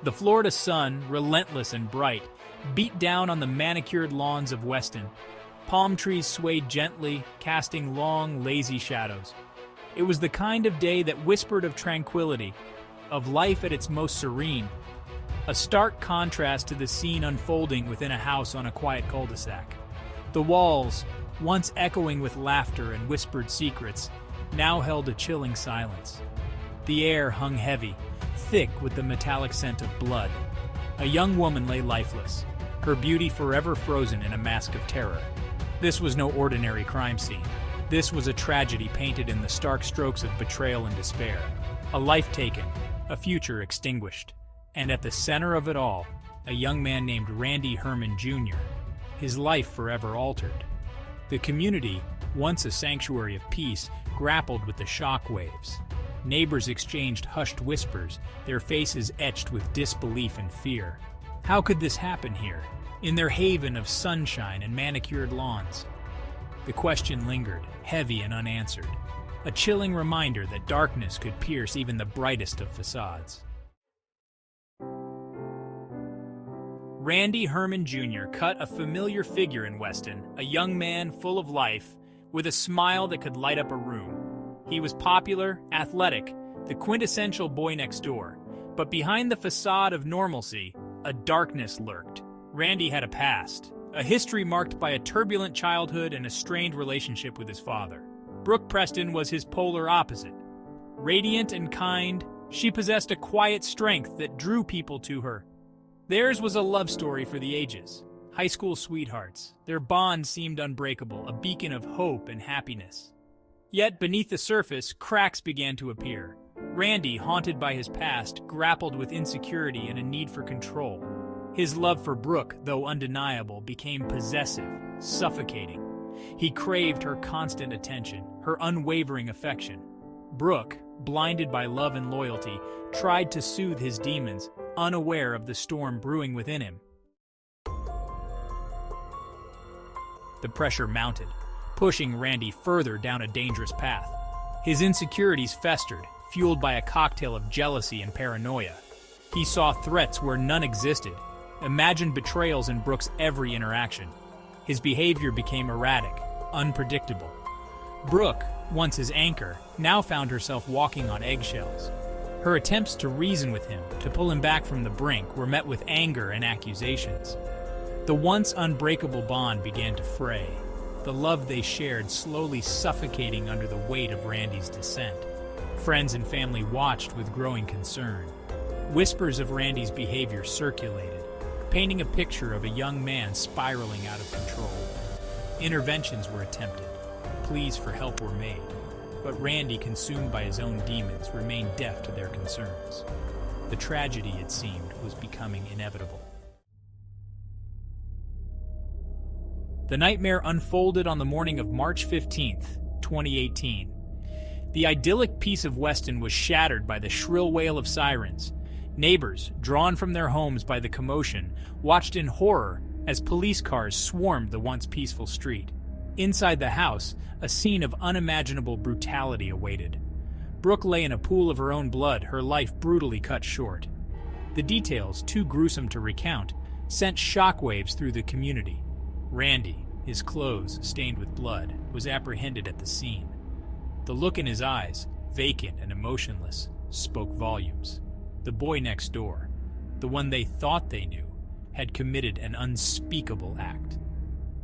The Florida sun, relentless and bright, beat down on the manicured lawns of Weston. Palm trees swayed gently, casting long, lazy shadows. It was the kind of day that whispered of tranquility, of life at its most serene, a stark contrast to the scene unfolding within a house on a quiet cul-de-sac. The walls, once echoing with laughter and whispered secrets, now held a chilling silence. The air hung heavy, thick with the metallic scent of blood. A young woman lay lifeless, her beauty forever frozen in a mask of terror. This was no ordinary crime scene. This was a tragedy painted in the stark strokes of betrayal and despair. A life taken, a future extinguished. And at the center of it all, a young man named Randy Herman Jr., his life forever altered. The community, once a sanctuary of peace, grappled with the shock waves. Neighbors exchanged hushed whispers, their faces etched with disbelief and fear. How could this happen here, in their haven of sunshine and manicured lawns? The question lingered, heavy and unanswered, a chilling reminder that darkness could pierce even the brightest of facades. Randy Herman Jr. cut a familiar figure in Weston, a young man full of life, with a smile that could light up a room. He was popular, athletic, the quintessential boy next door, but behind the facade of normalcy, a darkness lurked. Randy had a past, a history marked by a turbulent childhood and a strained relationship with his father. Brooke Preston was his polar opposite. Radiant and kind, she possessed a quiet strength that drew people to her. Theirs was a love story for the ages. High school sweethearts. Their bond seemed unbreakable, a beacon of hope and happiness. Yet beneath the surface, cracks began to appear. Randy, haunted by his past, grappled with insecurity and a need for control. His love for Brooke, though undeniable, became possessive, suffocating. He craved her constant attention, her unwavering affection. Brooke, blinded by love and loyalty, tried to soothe his demons, unaware of the storm brewing within him. The pressure mounted, pushing Randy further down a dangerous path. His insecurities festered, fueled by a cocktail of jealousy and paranoia. He saw threats where none existed, imagined betrayals in Brooke's every interaction. His behavior became erratic, unpredictable. Brooke, once his anchor, now found herself walking on eggshells. Her attempts to reason with him, to pull him back from the brink, were met with anger and accusations. The once unbreakable bond began to fray, the love they shared slowly suffocating under the weight of Randy's dissent. Friends and family watched with growing concern. Whispers of Randy's behavior circulated, painting a picture of a young man spiraling out of control. Interventions were attempted. Pleas for help were made. But Randy, consumed by his own demons, remained deaf to their concerns. The tragedy, it seemed, was becoming inevitable. The nightmare unfolded on the morning of March 15th, 2018. The idyllic peace of Weston was shattered by the shrill wail of sirens. Neighbors, drawn from their homes by the commotion, watched in horror as police cars swarmed the once peaceful street. Inside the house, a scene of unimaginable brutality awaited. Brooke lay in a pool of her own blood, her life brutally cut short. The details, too gruesome to recount, sent shockwaves through the community. Randy, his clothes stained with blood, was apprehended at the scene. The look in his eyes, vacant and emotionless, spoke volumes. The boy next door, the one they thought they knew, had committed an unspeakable act.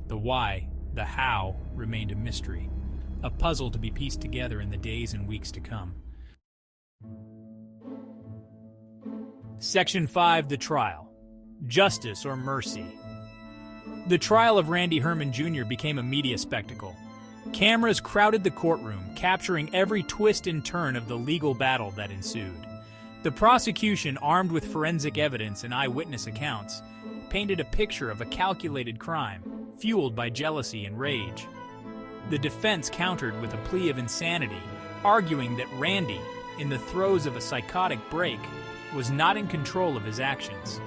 The why, the how, remained a mystery, a puzzle to be pieced together in the days and weeks to come. Section 5, The Trial. Justice or Mercy. The trial of Randy Herman Jr. became a media spectacle. Cameras crowded the courtroom, capturing every twist and turn of the legal battle that ensued. The prosecution, armed with forensic evidence and eyewitness accounts, painted a picture of a calculated crime, fueled by jealousy and rage. The defense countered with a plea of insanity, arguing that Randy, in the throes of a psychotic break, was not in control of his actions.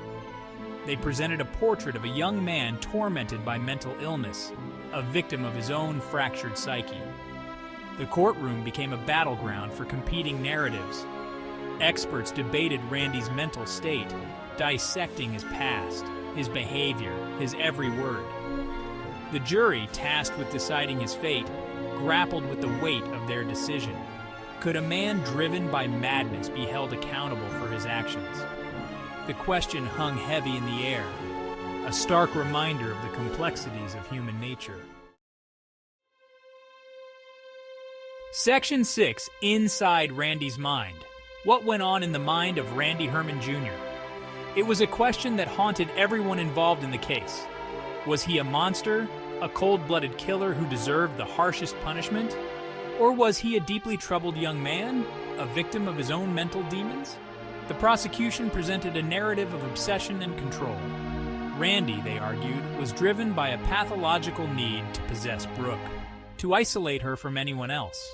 They presented a portrait of a young man tormented by mental illness, a victim of his own fractured psyche. The courtroom became a battleground for competing narratives. Experts debated Randy's mental state, dissecting his past, his behavior, his every word. The jury, tasked with deciding his fate, grappled with the weight of their decision. Could a man driven by madness be held accountable for his actions? The question hung heavy in the air, a stark reminder of the complexities of human nature. Section 6, Inside Randy's Mind. What went on in the mind of Randy Herman Jr.? It was a question that haunted everyone involved in the case. Was he a monster, a cold-blooded killer who deserved the harshest punishment? Or was he a deeply troubled young man, a victim of his own mental demons? The prosecution presented a narrative of obsession and control. Randy, they argued, was driven by a pathological need to possess Brooke, to isolate her from anyone else.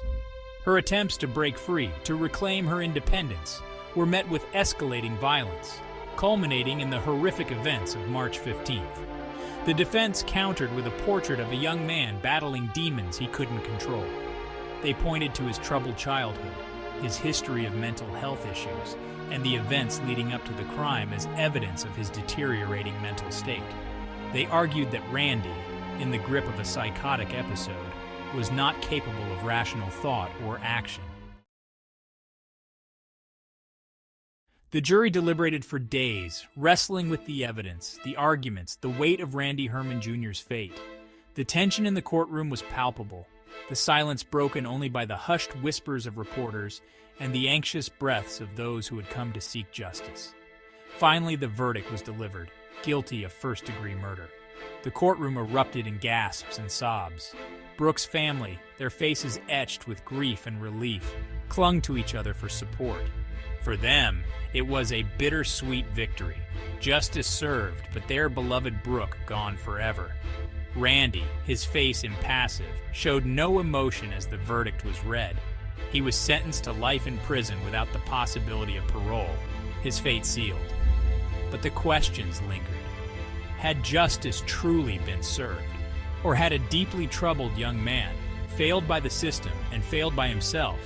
Her attempts to break free, to reclaim her independence, were met with escalating violence, culminating in the horrific events of March 15th. The defense countered with a portrait of a young man battling demons he couldn't control. They pointed to his troubled childhood, his history of mental health issues, and the events leading up to the crime as evidence of his deteriorating mental state. They argued that Randy, in the grip of a psychotic episode, was not capable of rational thought or action. The jury deliberated for days, wrestling with the evidence, the arguments, the weight of Randy Herman Jr.'s fate. The tension in the courtroom was palpable, the silence broken only by the hushed whispers of reporters and the anxious breaths of those who had come to seek justice. Finally, the verdict was delivered, guilty of first-degree murder. The courtroom erupted in gasps and sobs. Brooke's family, their faces etched with grief and relief, clung to each other for support. For them, it was a bittersweet victory. Justice served, but their beloved Brooke gone forever. Randy, his face impassive, showed no emotion as the verdict was read. He was sentenced to life in prison without the possibility of parole, his fate sealed. But the questions lingered. Had justice truly been served? Or had a deeply troubled young man, failed by the system and failed by himself,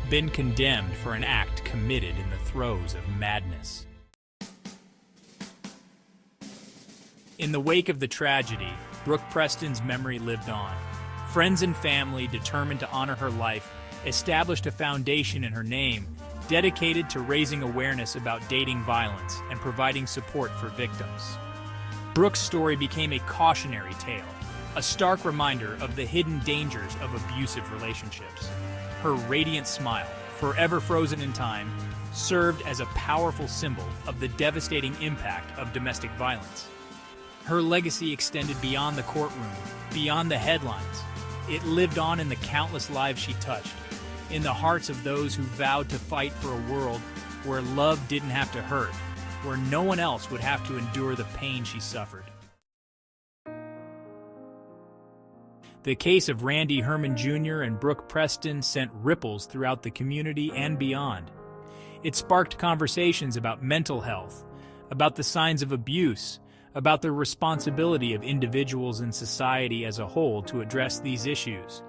been condemned for an act committed in the throes of madness? In the wake of the tragedy, Brooke Preston's memory lived on. Friends and family, determined to honor her life, established a foundation in her name dedicated to raising awareness about dating violence and providing support for victims. Brooke's story became a cautionary tale, a stark reminder of the hidden dangers of abusive relationships. Her radiant smile, forever frozen in time, served as a powerful symbol of the devastating impact of domestic violence. Her legacy extended beyond the courtroom, beyond the headlines. It lived on in the countless lives she touched, in the hearts of those who vowed to fight for a world where love didn't have to hurt, where no one else would have to endure the pain she suffered. The case of Randy Herman Jr. and Brooke Preston sent ripples throughout the community and beyond. It sparked conversations about mental health, about the signs of abuse, about the responsibility of individuals and society as a whole to address these issues.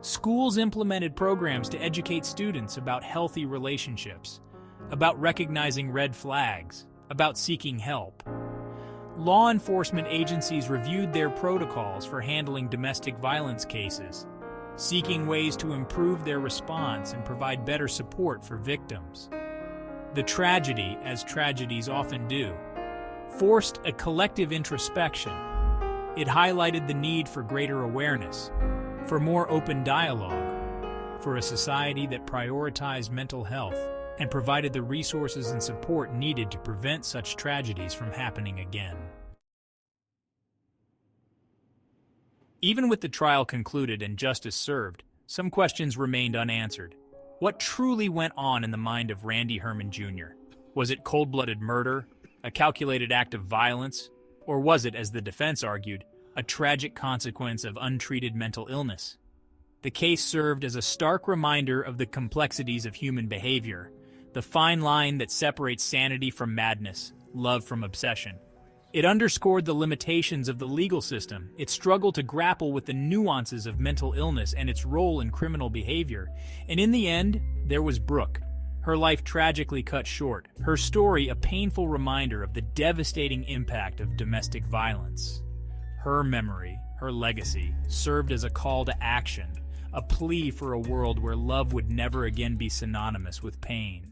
Schools implemented programs to educate students about healthy relationships, about recognizing red flags, about seeking help. Law enforcement agencies reviewed their protocols for handling domestic violence cases, seeking ways to improve their response and provide better support for victims. The tragedy, as tragedies often do, forced a collective introspection. It highlighted the need for greater awareness, for more open dialogue, for a society that prioritized mental health and provided the resources and support needed to prevent such tragedies from happening again. Even with the trial concluded and justice served, some questions remained unanswered. What truly went on in the mind of Randy Herman Jr.? Was it cold-blooded murder, a calculated act of violence, or was it, as the defense argued, a tragic consequence of untreated mental illness? The case served as a stark reminder of the complexities of human behavior, the fine line that separates sanity from madness, love from obsession. It underscored the limitations of the legal system, its struggle to grapple with the nuances of mental illness and its role in criminal behavior. And in the end, there was Brooke, her life tragically cut short, her story a painful reminder of the devastating impact of domestic violence. Her memory, her legacy, served as a call to action, a plea for a world where love would never again be synonymous with pain.